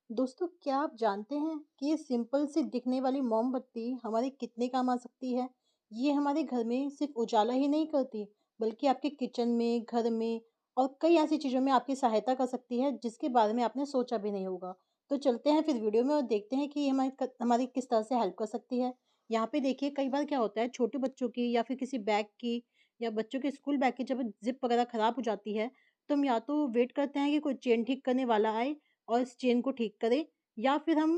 दोस्तों, क्या आप जानते हैं कि ये सिंपल सी दिखने वाली मोमबत्ती हमारे कितने काम आ सकती है? ये हमारे घर में सिर्फ उजाला ही नहीं करती, बल्कि आपके किचन में, घर में और कई ऐसी चीज़ों में आपकी सहायता कर सकती है, जिसके बारे में आपने सोचा भी नहीं होगा। तो चलते हैं फिर वीडियो में और देखते हैं कि ये हमारी किस तरह से हेल्प कर सकती है। यहाँ पे देखिए, कई बार क्या होता है, छोटे बच्चों की या फिर किसी बैग की या बच्चों के स्कूल बैग की जब ज़िप वगैरह खराब हो जाती है, तो हम या तो वेट करते हैं कि कोई चेन ठीक करने वाला आए और इस चेन को ठीक करे, या फिर हम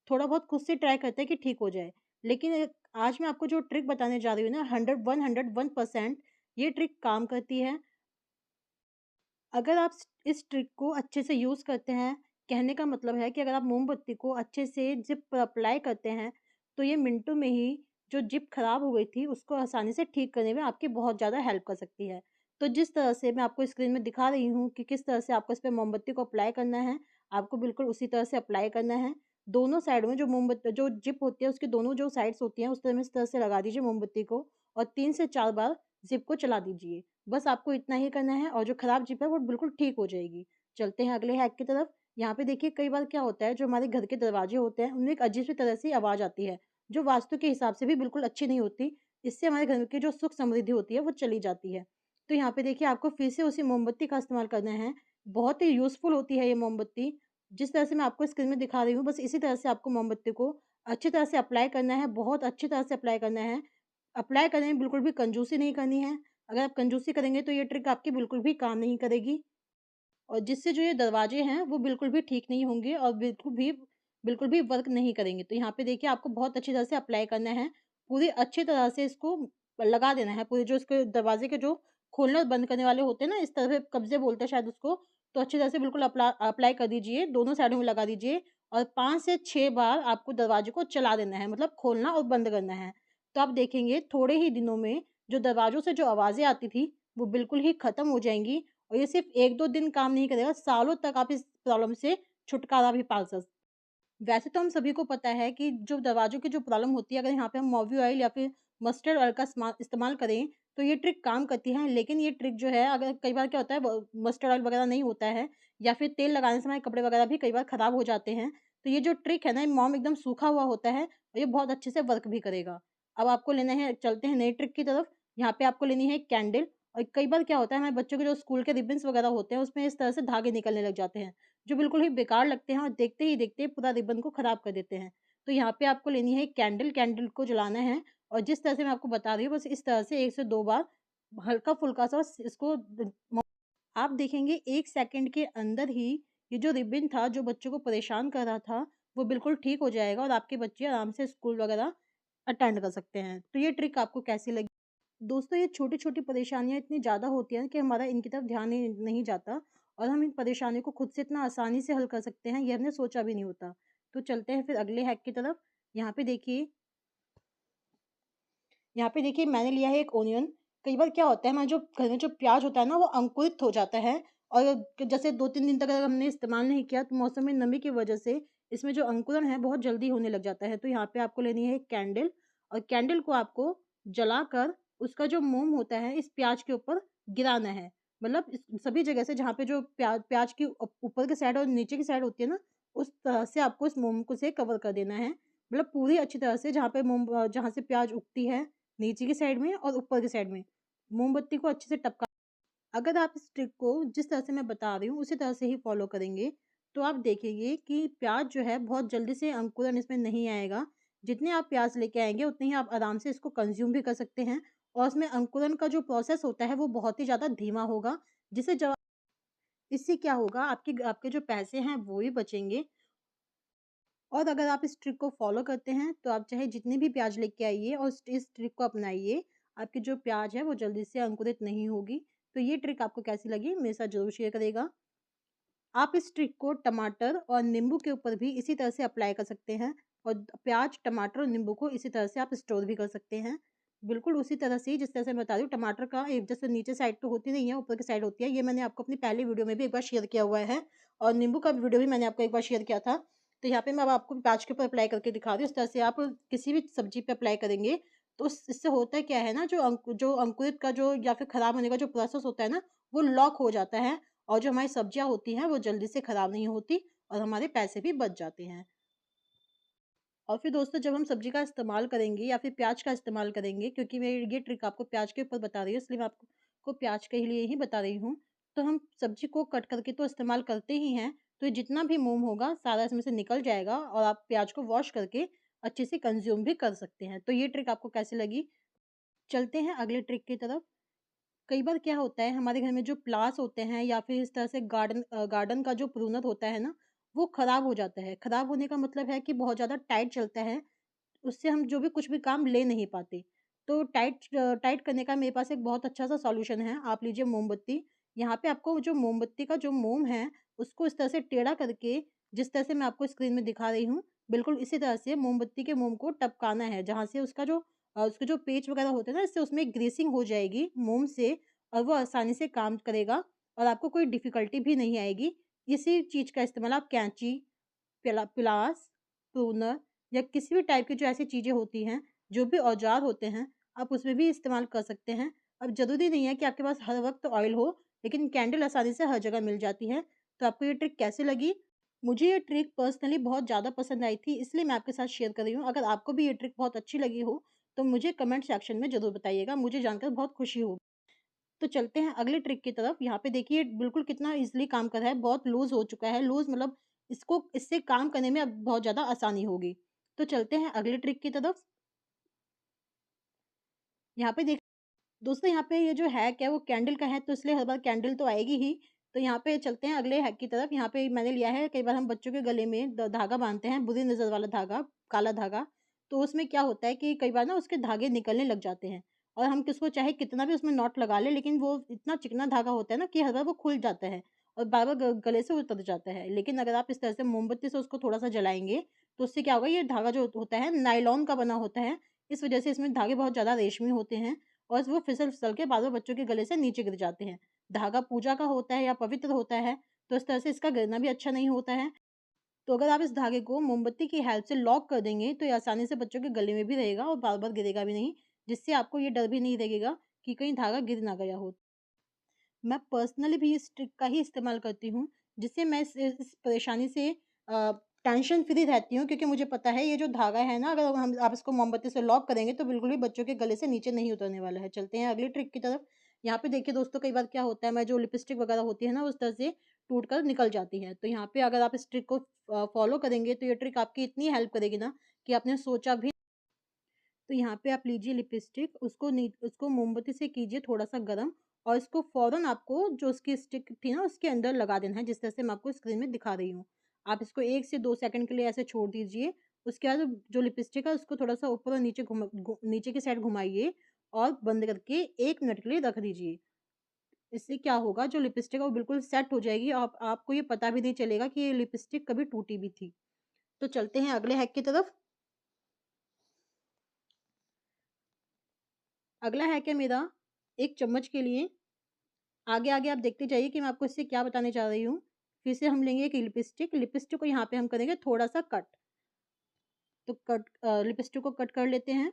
थोड़ा बहुत खुद से ट्राई करते हैं कि ठीक हो जाए। लेकिन आज मैं आपको जो ट्रिक बताने जा रही हूँ ना, 101% ये ट्रिक काम करती है। अगर आप इस ट्रिक को अच्छे से यूज़ करते हैं, कहने का मतलब है कि अगर आप मोमबत्ती को अच्छे से जिप पर अप्लाई करते हैं, तो ये मिनटों में ही जो जिप खराब हो गई थी, उसको आसानी से ठीक करने में आपकी बहुत ज़्यादा हेल्प कर सकती है। तो जिस तरह से मैं आपको स्क्रीन में दिखा रही हूँ कि किस तरह से आपको इस पे मोमबत्ती को अप्लाई करना है, आपको बिल्कुल उसी तरह से अप्लाई करना है। दोनों साइड में जो जिप होती है, उसकी दोनों जो साइड्स होती हैं, उस तरह में इस तरह से लगा दीजिए मोमबत्ती को और 3 से 4 बार जिप को चला दीजिए। बस आपको इतना ही करना है और जो खराब जिप है वो बिल्कुल ठीक हो जाएगी। चलते हैं अगले हैक की तरफ। यहाँ पे देखिए, कई बार क्या होता है, जो हमारे घर के दरवाजे होते हैं उनमें एक अजीब सी तरह से आवाज़ आती है, जो वास्तु के हिसाब से भी बिल्कुल अच्छी नहीं होती। इससे हमारे घर की जो सुख समृद्धि होती है वो चली जाती है। तो यहाँ पे देखिए, आपको फिर से उसी मोमबत्ती का इस्तेमाल करना है। बहुत ही यूज़फुल होती है ये मोमबत्ती। जिस तरह से मैं आपको स्क्रीन में दिखा रही हूँ, बस इसी तरह से आपको मोमबत्ती को अच्छी तरह से अप्लाई करना है, बहुत अच्छी तरह से अप्लाई करना है। अप्लाई करने में बिल्कुल भी कंजूसी नहीं करनी है। अगर आप कंजूसी करेंगे तो ये ट्रिक आपकी बिल्कुल भी काम नहीं करेगी और जिससे जो ये दरवाजे हैं वो बिल्कुल भी ठीक नहीं होंगे और बिल्कुल भी वर्क नहीं करेंगे। तो यहाँ पे देखिए, आपको बहुत अच्छी तरह से अप्लाई करना है। पूरी अच्छी तरह से इसको लगा देना है। पूरे जो इसके दरवाजे के जो खोलने और बंद करने वाले होते हैं ना, इस तरह से कब्जे बोलते हैं शायद उसको, तो अच्छी तरह से बिल्कुल अप्लाई कर दीजिए, दोनों साइडों में लगा दीजिए और 5 से 6 बार आपको दरवाजे को चला देना है, मतलब खोलना और बंद करना है। तो आप देखेंगे थोड़े ही दिनों में जो दरवाज़ों से जो आवाज़ें आती थी, वो बिल्कुल ही खत्म हो जाएँगी और ये सिर्फ़ 1-2 दिन काम नहीं करेगा, सालों तक आप इस प्रॉब्लम से छुटकारा भी पा वैसे तो हम सभी को पता है कि जो दरवाज़ों की जो प्रॉब्लम होती है, अगर यहाँ पे हम मोवी ऑयल या फिर मस्टर्ड ऑयल का इस्तेमाल करें, तो ये ट्रिक काम करती है। लेकिन ये ट्रिक जो है, अगर कई बार क्या होता है, व मस्टर्ड ऑयल वगैरह नहीं होता है या फिर तेल लगाने से हमारे कपड़े वगैरह भी कई बार खराब हो जाते हैं। तो ये जो ट्रिक है ना, ये मोम एकदम सूखा हुआ होता है और ये बहुत अच्छे से वर्क भी करेगा। अब आपको लेना है, चलते हैं नई ट्रिक की तरफ। यहाँ पे आपको लेनी है कैंडल। और कई बार क्या होता है, हमारे बच्चों के जो स्कूल के रिबन्स वगैरह होते हैं, उसमें इस तरह से धागे निकलने लग जाते हैं, जो बिल्कुल ही बेकार लगते हैं और देखते ही देखते पूरा रिबन को खराब कर देते हैं। तो यहाँ पे आपको लेनी है कैंडल, कैंडल को जलाना है और जिस तरह से मैं आपको बता रही हूँ, बस इस तरह से 1 से 2 बार हल्का-फुल्का सा इसको आप देखेंगे 1 सेकंड के अंदर ही ये जो रिबन था, जो बच्चों को परेशान कर रहा था, वो बिल्कुल ठीक हो जाएगा और आपके बच्चे आराम से स्कूल वगैरह अटेंड कर सकते हैं। तो ये ट्रिक आपको कैसी लगी? दोस्तों, ये छोटी-छोटी परेशानियाँ इतनी ज़्यादा होती हैं कि हमारा इनकी तरफ ध्यान ही नहीं जाता और हम इन परेशानियों को खुद से इतना आसानी से हल कर सकते हैं, ये हमने सोचा भी नहीं होता। तो चलते हैं फिर अगले हैक की तरफ। यहाँ पे देखिए यहाँ पे देखिए, मैंने लिया है एक ओनियन। कई बार क्या होता है, हमारा जो घर में जो प्याज़ होता है ना, वो अंकुरित हो जाता है और जैसे 2-3 दिन तक अगर हमने इस्तेमाल नहीं किया, तो मौसम में नमी की वजह से इसमें जो अंकुरन है, बहुत जल्दी होने लग जाता है। तो यहाँ पे आपको लेनी है एक कैंडल और कैंडल को आपको जलाकर उसका जो मोम होता है, इस प्याज़ के ऊपर गिराना है। मतलब इस सभी जगह से जहाँ पे जो प्याज़ की ऊपर की साइड और नीचे की साइड होती है ना, उस तरह से आपको इस मोम को से कवर कर देना है। मतलब पूरी अच्छी तरह से, जहाँ से प्याज़ उगती है, नीचे की साइड में और ऊपर की साइड में, मोमबत्ती को अच्छे से टपका। अगर आप इस ट्रिक को जिस तरह से मैं बता रही हूँ, उसी तरह से ही फ़ॉलो करेंगे, तो आप देखेंगे कि प्याज़ जो है, बहुत जल्दी से अंकुरन इसमें नहीं आएगा। जितने आप प्याज़ लेके आएँगे, उतने ही आप आराम से इसको कंज़्यूम भी कर सकते हैं और उसमें अंकुरन का जो प्रोसेस होता है, वो बहुत ही ज़्यादा धीमा होगा, जिससे जब इससे क्या होगा, आपके आपके जो पैसे हैं, वो भी बचेंगे और अगर आप इस ट्रिक को फ़ॉलो करते हैं, तो आप चाहे जितनी भी प्याज़ लेके आइए और इस ट्रिक को अपनाइए, आपकी जो प्याज़ है वो जल्दी से अंकुरित नहीं होगी। तो ये ट्रिक आपको कैसी लगी, मेरे साथ ज़रूर शेयर करिएगा। आप इस ट्रिक को टमाटर और नींबू के ऊपर भी इसी तरह से अप्लाई कर सकते हैं और प्याज़, टमाटर और नींबू को इसी तरह से आप स्टोर भी कर सकते हैं। बिल्कुल उसी तरह से जिस तरह से मैं बता रही हूँ, टमाटर का एक जैसे नीचे साइड तो होती नहीं है, ऊपर की साइड होती है। ये मैंने आपको अपनी पहली वीडियो में भी एक बार शेयर किया हुआ है और नींबू का वीडियो भी मैंने आपको एक बार शेयर किया था। तो यहाँ पे मैं अब आपको प्याज़ के ऊपर अप्लाई करके दिखा रही हूँ। इस तरह से आप किसी भी सब्ज़ी पे अप्लाई करेंगे, तो इससे होता क्या है ना, जो अंकुरित का जो या फिर खराब होने का जो प्रोसेस होता है ना, वो लॉक हो जाता है और जो हमारी सब्जियाँ होती हैं, वो जल्दी से खराब नहीं होती और हमारे पैसे भी बच जाते हैं। और फिर दोस्तों जब हम सब्ज़ी का इस्तेमाल करेंगे या फिर प्याज का इस्तेमाल करेंगे, क्योंकि मैं ये ट्रिक आपको प्याज के ऊपर बता रही हूँ, इसलिए मैं आपको प्याज के लिए ही बता रही हूँ। तो हम सब्ज़ी को कट करके तो इस्तेमाल करते ही हैं, तो ये जितना भी मोम होगा सारा इसमें से निकल जाएगा और आप प्याज को वॉश करके अच्छे से कंज़्यूम भी कर सकते हैं। तो ये ट्रिक आपको कैसी लगी? चलते हैं अगले ट्रिक की तरफ। कई बार क्या होता है हमारे घर में जो प्लांट्स होते हैं या फिर इस तरह से गार्डन का जो प्रूनर होता है ना, वो खराब हो जाता है। खराब होने का मतलब है कि बहुत ज़्यादा टाइट चलता है, उससे हम जो भी कुछ भी काम ले नहीं पाते। तो टाइट करने का मेरे पास एक बहुत अच्छा-सा सॉल्यूशन है। आप लीजिए मोमबत्ती, यहाँ पे आपको जो मोमबत्ती का जो मोम है, उसको इस तरह से टेढ़ा करके, जिस तरह से मैं आपको स्क्रीन में दिखा रही हूँ, बिल्कुल इसी तरह से मोमबत्ती के मोम को टपकाना है, जहाँ से उसके जो पेच वगैरह होते हैं ना, इससे उसमें ग्रीसिंग हो जाएगी मोम से और वो आसानी से काम करेगा और आपको कोई डिफ़िकल्टी भी नहीं आएगी। इसी चीज़ का इस्तेमाल आप कैंची, प्लास, प्रूनर या किसी भी टाइप की जो ऐसी चीज़ें होती हैं, जो भी औज़ार होते हैं, आप उसमें भी इस्तेमाल कर सकते हैं। अब ज़रूरी नहीं है कि आपके पास हर वक़्त ऑयल हो, लेकिन कैंडल आसानी से हर जगह मिल जाती है। तो आपको ये ट्रिक कैसी लगी? मुझे ये ट्रिक पर्सनली बहुत ज़्यादा पसंद आई थी, इसलिए मैं आपके साथ शेयर कर रही हूँ। अगर आपको भी ये ट्रिक बहुत अच्छी लगी हो, तो मुझे कमेंट सेक्शन में ज़रूर बताइएगा, मुझे जानकर बहुत खुशी होगी। तो चलते हैं अगले ट्रिक की तरफ। यहाँ पे देखिए बिल्कुल कितना ईज़िली काम कर रहा है, बहुत लूज़ हो चुका है। लूज़ मतलब इससे काम करने में अब बहुत ज़्यादा आसानी होगी। तो चलते हैं अगले ट्रिक की तरफ। यहाँ पे देख दोस्तों यहाँ पे ये जो हैक है वो कैंडल का है, तो इसलिए हर बार कैंडल तो आएगी ही। तो यहाँ पे चलते हैं अगले हैक की तरफ। यहाँ पे मैंने लिया है, कई बार हम बच्चों के गले में धागा बांधते हैं, बुरी नज़र वाला धागा, काला धागा। तो उसमें क्या होता है कि कई बार ना उसके धागे निकलने लग जाते हैं और हम किसको चाहे कितना भी उसमें नॉट लगा लें, लेकिन वो इतना चिकना धागा होता है ना कि हर बार वो खुल जाता है और बार बार गले से उतर जाता है। लेकिन अगर आप इस तरह से मोमबत्ती से उसको थोड़ा सा जलाएंगे, तो उससे क्या होगा, ये धागा जो होता है नायलॉन का बना होता है, इस वजह से इसमें धागे बहुत ज़्यादा रेशमी होते हैं और वो फिसल-फिसल के बार-बार बच्चों के गले से नीचे गिर जाते हैं। धागा पूजा का होता है या पवित्र होता है, तो इस तरह से इसका गिरना भी अच्छा नहीं होता है। तो अगर आप इस धागे को मोमबत्ती की हेल्प से लॉक कर देंगे, तो ये आसानी से बच्चों के गले में भी रहेगा और बार-बार गिरेगा भी नहीं, जिससे आपको ये डर भी नहीं लगेगा कि कहीं धागा गिर ना गया हो। मैं पर्सनली भी इस ट्रिक का ही इस्तेमाल करती हूँ, जिससे मैं इस परेशानी से अ, टेंशन फ्री रहती हूँ, क्योंकि मुझे पता है ये जो धागा है ना, अगर हम आप इसको मोमबत्ती से लॉक करेंगे तो बिल्कुल भी बच्चों के गले से नीचे नहीं उतरने वाला है। चलते हैं अगली ट्रिक की तरफ। यहाँ पे देखिए दोस्तों कई बार क्या होता है, मैं जो लिपस्टिक वगैरह होती है ना उस तरह से टूट कर निकल जाती है। तो यहाँ पे अगर आप इस ट्रिक को फॉलो करेंगे तो ये ट्रिक आपकी इतनी हेल्प करेगी ना कि आपने सोचा भी। तो यहाँ पे आप लीजिए लिपस्टिक, उसको मोमबत्ती से कीजिए थोड़ा-सा गरम और इसको फ़ौरन आपको जो उसकी स्टिक थी ना उसके अंदर लगा देना है, जिस तरह से मैं आपको स्क्रीन में दिखा रही हूँ। आप इसको 1 से 2 सेकंड के लिए ऐसे छोड़ दीजिए। उसके बाद जो लिपस्टिक है उसको थोड़ा-सा ऊपर और नीचे की साइड घुमाइए और बंद करके 1 मिनट के लिए रख दीजिए। इससे क्या होगा, जो लिपस्टिक है वो बिल्कुल सेट हो जाएगी, आपको ये पता भी नहीं चलेगा कि ये लिपस्टिक कभी टूटी भी थी। तो चलते हैं अगले हैक की तरफ। अगला हैक है मेरा 1 चम्मच के लिए। आगे-आगे आप देखते जाइए कि मैं आपको इससे क्या बताने जा रही हूँ। फिर से हम लेंगे एक लिपस्टिक, लिपस्टिक को यहाँ पे हम करेंगे थोड़ा-सा कट। तो लिपस्टिक को कट कर लेते हैं।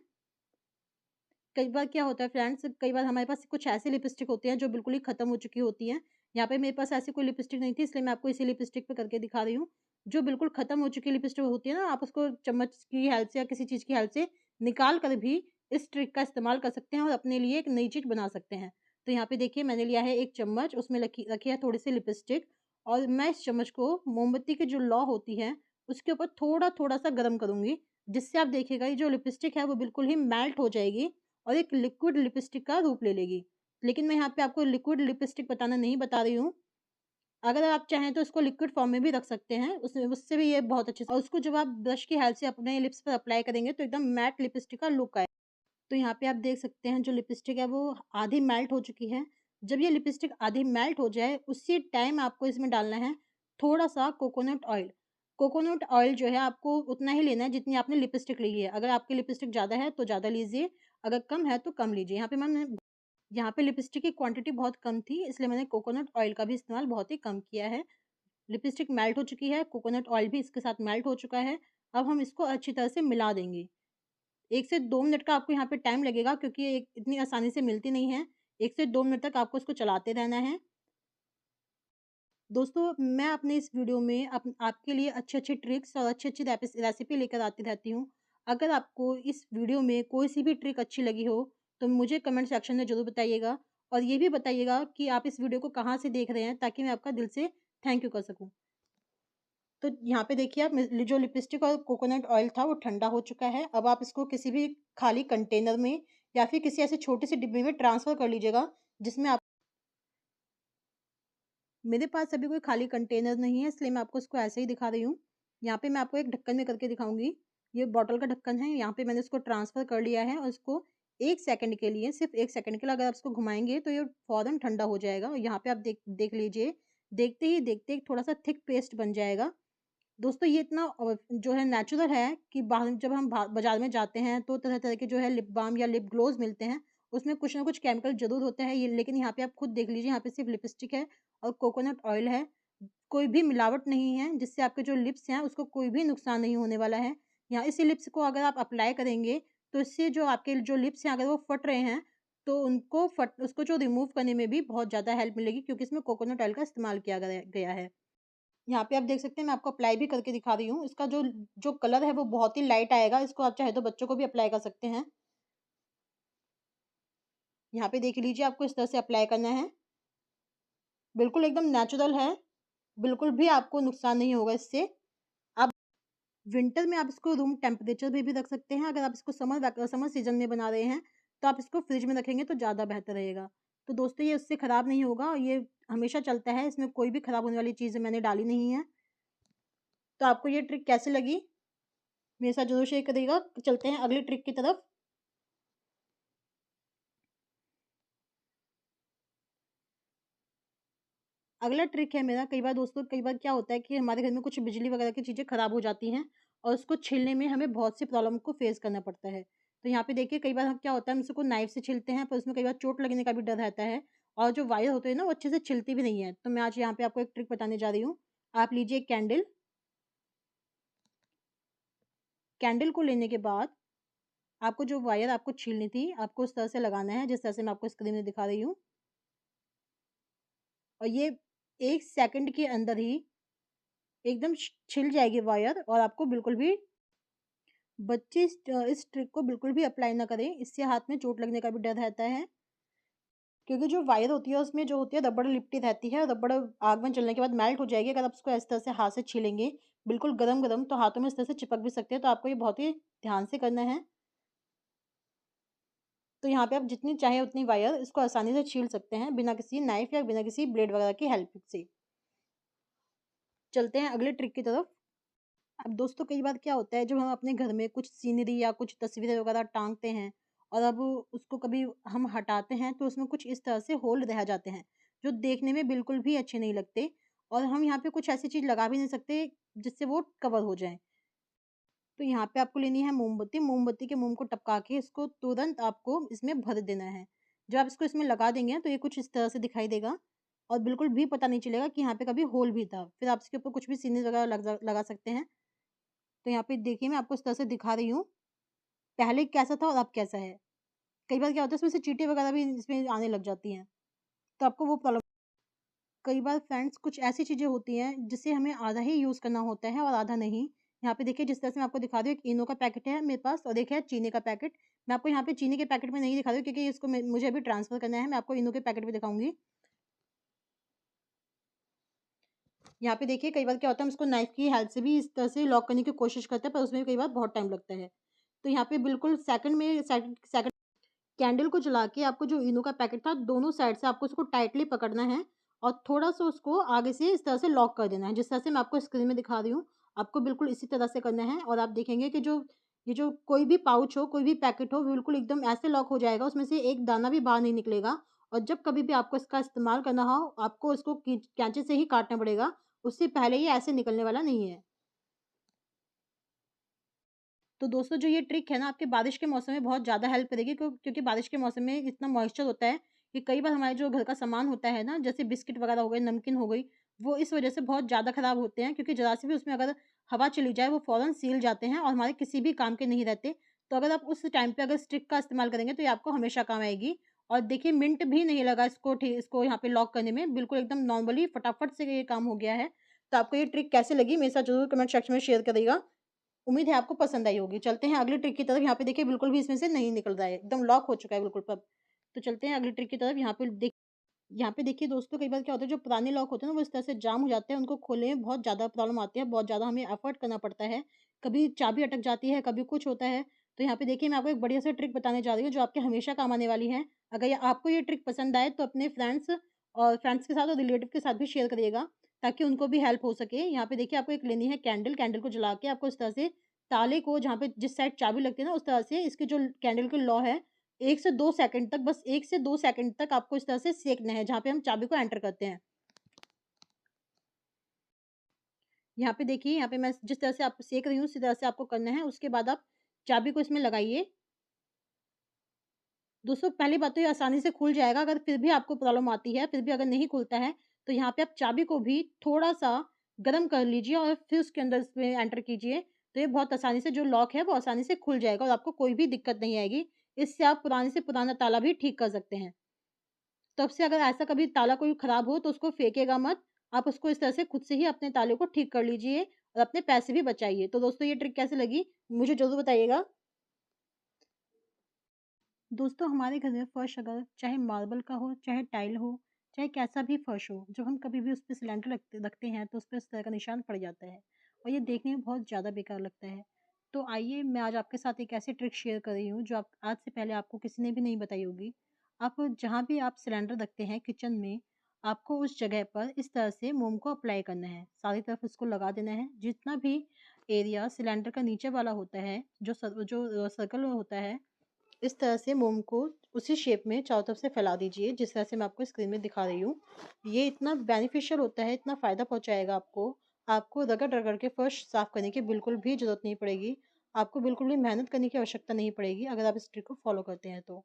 कई बार क्या होता है फ्रेंड्स, कई बार हमारे पास कुछ ऐसी लिपस्टिक होती हैं जो बिल्कुल ही खत्म हो चुकी होती हैं। यहाँ पे मेरे पास ऐसी कोई लिपस्टिक नहीं थी, इसलिए मैं आपको इसी लिपस्टिक पे करके दिखा रही हूँ। जो बिल्कुल खत्म हो चुकी लिपस्टिक होती है ना, आप उसको चम्मच की हेल्प से या किसी चीज़ की हेल्प से निकाल कर भी इस ट्रिक का इस्तेमाल कर सकते हैं और अपने लिए एक नई चीज़ बना सकते हैं। तो यहाँ पे देखिए मैंने लिया है 1 चम्मच, उसमें रखी रखी है थोड़ी-सी लिपस्टिक और मैं इस चम्मच को मोमबत्ती की जो लौ होती है, उसके ऊपर थोड़ा-थोड़ा सा गरम करूँगी, जिससे आप देखिएगा ये जो लिपस्टिक है वो बिल्कुल ही मेल्ट हो जाएगी और एक लिक्विड लिपस्टिक का रूप ले लेगी। लेकिन मैं यहाँ पे आपको लिक्विड लिपस्टिक बताना नहीं बता रही हूँ। अगर आप चाहें तो इसको लिक्विड फॉर्म में भी रख सकते हैं। उसमें उससे भी ये बहुत अच्छे से, और उसको जब आप ब्रश की हेल्प से अपने लिप्स पर अप्लाई करेंगे तो एकदम मैट लिपस्टिक का लुक आएगा। तो यहाँ पे आप देख सकते हैं जो लिपस्टिक है वो आधी मेल्ट हो चुकी है। जब ये लिपस्टिक आधी मेल्ट हो जाए, उसी टाइम आपको इसमें डालना है थोड़ा-सा कोकोनट ऑयल। कोकोनट ऑयल जो है आपको उतना ही लेना है जितनी आपने लिपस्टिक ली है। अगर आपकी लिपस्टिक ज़्यादा है तो ज़्यादा लीजिए, अगर कम है तो कम लीजिए। यहाँ पे लिपस्टिक की क्वांटिटी बहुत कम थी, इसलिए मैंने कोकोनट ऑयल का भी इस्तेमाल बहुत ही कम किया है। लिपस्टिक मेल्ट हो चुकी है, कोकोनट ऑयल भी इसके साथ मेल्ट हो चुका है। अब हम इसको अच्छी तरह से मिला देंगे। 1 से 2 मिनट का आपको यहाँ पे टाइम लगेगा, क्योंकि ये इतनी आसानी से मिलती नहीं है। 1 से 2 मिनट तक आपको इसको चलाते रहना है। दोस्तों, मैं अपने इस वीडियो में आपके लिए अच्छे-अच्छे ट्रिक्स और अच्छी-अच्छी रेसिपी लेकर आती रहती हूँ। अगर आपको इस वीडियो में कोई-सी भी ट्रिक अच्छी लगी हो, तो मुझे कमेंट सेक्शन में ज़रूर बताइएगा और ये भी बताइएगा कि आप इस वीडियो को कहाँ से देख रहे हैं, ताकि मैं आपका दिल से थैंक यू कर सकूँ। तो यहाँ पे देखिए आप जो लिपस्टिक और कोकोनट ऑयल था, वो ठंडा हो चुका है। अब आप इसको किसी भी खाली कंटेनर में या फिर किसी ऐसे छोटे-से डिब्बे में ट्रांसफ़र कर लीजिएगा, जिसमें आप मेरे पास अभी कोई खाली कंटेनर नहीं है, इसलिए मैं आपको इसको ऐसे ही दिखा रही हूँ। यहाँ पे मैं आपको एक ढक्कन में करके दिखाऊँगी। ये बॉटल का ढक्कन है, यहाँ पे मैंने इसको ट्रांसफ़र कर लिया है और इसको 1 सेकंड के लिए, सिर्फ़ 1 सेकंड के लिए अगर आप इसको घुमाएँगे तो ये फ़ौरन ठंडा हो जाएगा और यहाँ पे आप देख देख लीजिए, देखते ही देखते एक थोड़ा-सा थिक पेस्ट बन जाएगा। दोस्तों ये इतना जो है नेचुरल है कि बाहर जब हम बाज़ार में जाते हैं तो तरह-तरह के जो है लिप बाम या लिप ग्लोज़ मिलते हैं। उसमें कुछ ना कुछ केमिकल ज़रूर होता है, ये लेकिन यहाँ पे आप खुद देख लीजिए, यहाँ पे सिर्फ़ लिपस्टिक है और कोकोनट ऑयल है। कोई भी मिलावट नहीं है, जिससे आपके जो लिप्स हैं उसको कोई भी नुकसान नहीं होने वाला है। यहाँ इसी लिप्स को अगर आप अप्लाई करेंगे तो इससे जो आपके जो लिप्स हैं अगर वो फट रहे हैं तो उसको जो रिमूव करने में भी बहुत ज़्यादा हेल्प मिलेगी, क्योंकि इसमें कोकोनट ऑयल का इस्तेमाल किया गया गया है। यहाँ पे आप देख सकते हैं, मैं आपको अप्लाई भी करके दिखा रही हूँ। इसका जो जो कलर है वो बहुत ही लाइट आएगा। इसको आप चाहे तो बच्चों को भी अप्लाई कर सकते हैं। यहाँ पे देख लीजिए, आपको इस तरह से अप्लाई करना है। बिल्कुल एकदम नेचुरल है। बिल्कुल भी आपको नुकसान नहीं होगा इससे। आप विंटर में आप इसको रूम टेम्परेचर पे भी रख सकते हैं। अगर आप इसको समर सीज़न में बना रहे हैं, तो आप इसको फ्रिज में रखेंगे तो ज़्यादा बेहतर रहेगा। तो दोस्तों ये उससे खराब नहीं होगा और ये हमेशा चलता है। इसमें कोई भी खराब होने वाली चीज़ें मैंने डाली नहीं है। तो आपको ये ट्रिक कैसी लगी? मेरे साथ ज़रूर शेयर करिएगा। चलते हैं अगली ट्रिक की तरफ। अगला ट्रिक है मेरा, कई बार दोस्तों कई बार क्या होता है कि हमारे घर में कुछ बिजली वगैरह की चीज़ें खराब हो जाती हैं और उसको छीलने में हमें बहुत सी प्रॉब्लम को फेस करना पड़ता है। तो यहाँ पे देखिए, कई बार हम क्या होता है, हम उसको नाइफ से छीलते हैं पर उसमें कई बार चोट लगने का भी डर रहता है और जो वायर होते हैं ना वो अच्छे से छिलती भी नहीं है। तो मैं आज यहाँ पे आपको एक ट्रिक बताने जा रही हूँ। आप लीजिए एक कैंडल, कैंडल को लेने के बाद आपको जो वायर आपको छीलनी थी, आपको उस तरह से लगाना है जिस तरह से मैं आपको स्क्रीन में दिखा रही हूँ और ये 1 सेकंड के अंदर ही एकदम छिल जाएगी वायर और आपको बिल्कुल भी बच्चे इस ट्रिक को बिल्कुल भी अप्लाई ना करें, इससे हाथ में चोट लगने का भी डर रहता है। क्योंकि जो वायर होती है उसमें जो होती है रबड़ लिपटी रहती है, रबड़ आग में जलने के बाद मेल्ट हो जाएगी। अगर आप उसको इस तरह से हाथ से छीलेंगे, बिल्कुल गरम-गरम, तो हाथों में इस तरह से चिपक भी सकते हैं, तो आपको ये बहुत ही ध्यान से करना है। तो यहाँ पे आप जितनी चाहें उतनी वायर इसको आसानी से छील सकते हैं, बिना किसी नाइफ या बिना किसी ब्लेड वगैरह की हेल्प से। चलते हैं अगले ट्रिक की तरफ। अब दोस्तों कई बार क्या होता है, जब हम अपने घर में कुछ सीनरी या कुछ तस्वीरें वगैरह टांगते हैं और अब उसको कभी हम हटाते हैं तो उसमें कुछ इस तरह से होल रह जाते हैं जो देखने में बिल्कुल भी अच्छे नहीं लगते और हम यहाँ पे कुछ ऐसी चीज लगा भी नहीं सकते जिससे वो कवर हो जाए। तो यहाँ पे आपको लेनी है मोमबत्ती। मोमबत्ती के मोम को टपका के इसको तुरंत आपको इसमें भर देना है। जब आप इसको इसमें लगा देंगे तो ये कुछ इस तरह से दिखाई देगा और बिल्कुल भी पता नहीं चलेगा कि यहाँ पे कभी होल भी था। फिर आप इसके ऊपर कुछ भी सीनरी वगैरह लगा सकते हैं। तो यहाँ पे देखिए, मैं आपको इस तरह से दिखा रही हूँ, पहले कैसा था और अब कैसा है। कई बार क्या होता है, इसमें से चींटी वगैरह भी इसमें आने लग जाती हैं, तो आपको वो प्रॉब्लम। कई बार फ्रेंड्स कुछ ऐसी चीज़ें होती हैं जिसे हमें आधा ही यूज़ करना होता है और आधा नहीं। यहाँ पे देखिए, जिस तरह से मैं आपको दिखा रही हूँ, एक इनो का पैकेट है मेरे पास और एक है चीनी का पैकेट। मैं आपको यहाँ पे चीनी के पैकेट में नहीं दिखा रही हूँ क्योंकि इसको मुझे अभी ट्रांसफ़र करना है, मैं आपको इनो के पैकेट में दिखाऊँगी। यहाँ पे देखिए, कई बार क्या होता है, हम इसको नाइफ़ की हेल्प से भी इस तरह से लॉक करने की कोशिश करते हैं, पर उसमें भी कई बार बहुत टाइम लगता है। तो यहाँ पे बिल्कुल सेकंड में सेकंड सेकंड कैंडल को जला के आपको जो इनो का पैकेट था, दोनों साइड से आपको उसको टाइटली पकड़ना है और थोड़ा-सा उसको आगे से इस तरह से लॉक कर देना है, जिस तरह से मैं आपको स्क्रीन में दिखा रही हूँ। आपको बिल्कुल इसी तरह से करना है और आप देखेंगे कि जो ये जो कोई भी पाउच हो, कोई भी पैकेट हो, बिल्कुल एकदम ऐसे लॉक हो जाएगा, उसमें से एक दाना भी बाहर नहीं निकलेगा और जब कभी भी आपको इसका इस्तेमाल करना हो, आपको इसको कैंची से ही काटना पड़ेगा, उससे पहले ये ऐसे निकलने वाला नहीं है। तो दोस्तों जो ये ट्रिक है ना, आपके बारिश के मौसम में बहुत ज़्यादा हेल्प करेगी, क्योंकि बारिश के मौसम में इतना मॉइस्चर होता है कि कई बार हमारे जो घर का सामान होता है ना, जैसे बिस्किट वगैरह हो गए, नमकीन हो गई, वो इस वजह से बहुत ज़्यादा खराब होते हैं, क्योंकि ज़रा सी भी उसमें अगर हवा चली जाए वो फ़ौरन सील जाते हैं और हमारे किसी भी काम के नहीं रहते। तो अगर आप उस टाइम पे अगर इस ट्रिक का इस्तेमाल करेंगे तो ये आपको हमेशा काम आएगी और देखिए मिनट भी नहीं लगा इसको यहाँ पे लॉक करने में, बिल्कुल एकदम नॉर्मली फटाफट से ये काम हो गया है। तो आपको ये ट्रिक कैसे लगी मेरे साथ ज़रूर कमेंट सेक्शन में शेयर करिएगा। उम्मीद है आपको पसंद आई होगी। चलते हैं अगली ट्रिक की तरफ। यहाँ पे देखिए बिल्कुल भी इसमें से नहीं निकल रहा है, एकदम लॉक हो चुका है बिल्कुल अब। तो चलते हैं अगली ट्रिक की तरफ। यहाँ पे देखिए दोस्तों, कई बार क्या होता है, जो पुराने लॉक होते हैं ना वो इस तरह से जाम हो जाते हैं, उनको खोलने में बहुत ज़्यादा प्रॉब्लम आती है, बहुत ज़्यादा हमें एफर्ट करना पड़ता है। कभी चाबी अटक जाती है, कभी कुछ होता है। तो यहाँ पे देखिए मैं आपको एक बढ़िया सी ट्रिक बताने जा रही हूँ जो आपके हमेशा काम आने वाली है। अगर ये आपको ये ट्रिक पसंद आए तो अपने फ्रेंड्स के साथ और रिलेटिव के साथ भी शेयर करिएगा, ताकि उनको भी हेल्प हो सके। यहाँ पे देखिए आपको एक लेनी है कैंडल, कैंडल को जला के आपको इस तरह से ताले को जहाँ पे जिस साइड चाबी लगती है ना, उस तरह से इसकी जो कैंडल की लौ है 1 से 2 सेकंड तक, बस 1 से 2 सेकंड तक आपको इस तरह से सेकना है, जहाँ पे हम चाबी को एंटर करते हैं। यहाँ पे देखिए, यहाँ पे मैं जिस तरह से आपको सेक रही हूँ, उसी तरह से आपको करना है। उसके बाद आप चाबी को इसमें लगाइए। दोस्तों पहली बात तो ये आसानी से खुल जाएगा, अगर फिर भी आपको प्रॉब्लम आती है, फिर भी अगर नहीं खुलता है, तो यहाँ पे आप चाबी को भी थोड़ा-सा गरम कर लीजिए और फिर उसके अंदर इसमें एंटर कीजिए। तो ये बहुत आसानी से जो लॉक है, वो आसानी से खुल जाएगा और आपको कोई भी दिक्कत नहीं आएगी। इससे आप पुराने से पुराना ताला भी ठीक कर सकते हैं। तब से अगर ऐसा कभी ताला कोई खराब हो तो उसको फेंकिएगा मत। आप उसको इस तरह से खुद से ही अपने ताले को ठीक कर लीजिए और अपने पैसे भी बचाइए। तो दोस्तों ये ट्रिक कैसी लगी? मुझे ज़रूर बताइएगा। दोस्तों हमारे घर में फर्श अगर चाहे मार्बल का हो, चाहे टाइल हो, चाहे कैसा भी फर्श हो, जब हम कभी भी उस पे सिलेंडर रखते रखते हैं तो उस पे इस तरह का निशान पड़ जाता है और ये देखने में बहुत ज़्यादा बेकार लगता है। तो आइए मैं आज आपके साथ एक ऐसी ट्रिक शेयर कर रही हूँ जो आप आज से पहले आपको किसी ने भी नहीं बताई होगी। आप जहाँ भी आप सिलेंडर रखते हैं किचन में, आपको उस जगह पर इस तरह से मोम को अप्लाई करना है। सारी तरफ उसको लगा देना है। जितना भी एरिया सिलेंडर का नीचे वाला होता है, जो सर्कल होता है, इस तरह से मोम को उसी शेप में चारों तरफ से फैला दीजिए, जिस तरह से मैं आपको स्क्रीन में दिखा रही हूँ। ये इतना बेनिफिशियल होता है, इतना फ़ायदा पहुँचाएगा आपको। आपको रगड़-रगड़ के फर्श साफ़ करने की बिल्कुल भी ज़रूरत नहीं पड़ेगी। आपको बिल्कुल भी मेहनत करने की आवश्यकता नहीं पड़ेगी, अगर आप इस ट्रिक को फ़ॉलो करते हैं तो।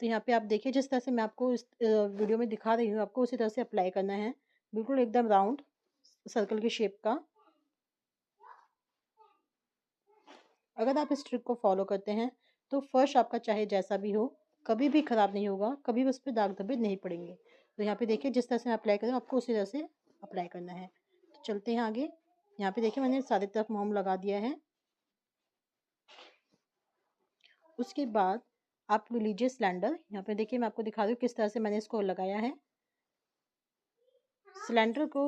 तो यहाँ पे आप देखिए जिस तरह से मैं आपको इस वीडियो में दिखा रही हूँ, आपको उसी तरह से अप्लाई करना है। बिल्कुल एकदम राउंड सर्कल की शेप का। अगर आप इस ट्रिक को फॉलो करते हैं तो फर्श आपका चाहे जैसा भी हो, कभी भी खराब नहीं होगा, कभी भी उस पे दाग धब्बे नहीं पड़ेंगे। तो यहाँ पे देखिए जिस तरह से मैं अप्लाई कर रही हूँ, आपको उसी तरह से अप्लाई करना है। तो चलते हैं आगे। यहाँ पे देखिए मैंने सारी तरफ मोम लगा दिया है। उसके बाद आप ले लीजिए सिलेंडर। यहाँ पे देखिए मैं आपको दिखा रही हूँ किस तरह से मैंने इसको लगाया है। सिलेंडर को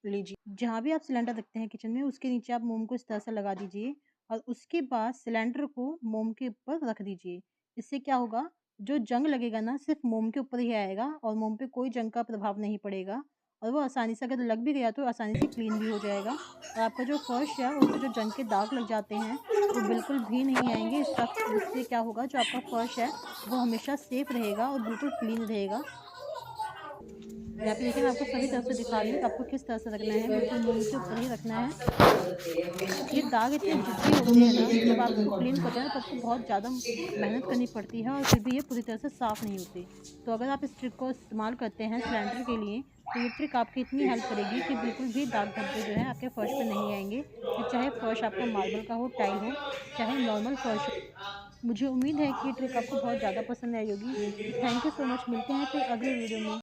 लीजिए, जहाँ भी आप सिलेंडर रखते हैं किचन में, उसके नीचे आप मोम को इस तरह से लगा दीजिए और उसके बाद सिलेंडर को मोम के ऊपर रख दीजिए। इससे क्या होगा, जो जंग लगेगा ना सिर्फ मोम के ऊपर ही आएगा और मोम पे कोई जंग का प्रभाव नहीं पड़ेगा और वो आसानी से, अगर लग भी गया तो आसानी से क्लीन भी हो जाएगा और आपका जो फर्श है उस पे जो जंग के दाग लग जाते हैं वो बिल्कुल भी नहीं आएंगे। इससे क्या होगा, जो आपका फर्श है वो हमेशा सेफ रहेगा और बिल्कुल क्लीन रहेगा। यहाँ पे देखिए मैं आपको सभी तरफ से दिखा रही हूँ कि आपको किस तरह से रखना है, बिल्कुल मोम के ऊपर ही रखना है। ये दाग इतने जिद्दी होते हैं ना, जब आप इसको क्लीन करते हैं तो आपको बहुत ज़्यादा मेहनत करनी पड़ती है और फिर भी ये पूरी तरह से साफ़ नहीं होते। तो अगर आप इस ट्रिक को इस्तेमाल करते हैं सिलेंडर के लिए, तो ये ट्रिक आपकी इतनी हेल्प करेगी कि बिल्कुल भी दाग धब्बे जो है आपके फर्श पे नहीं आएंगे। फिर चाहे फर्श आपका मार्बल का हो, टाइल हो, चाहे नॉर्मल फर्श हो। मुझे उम्मीद है कि ये ट्रिक आपको बहुत ज़्यादा पसंद आई होगी। तो थैंक यू सो मच। मिलते हैं फिर अगले वीडियो में।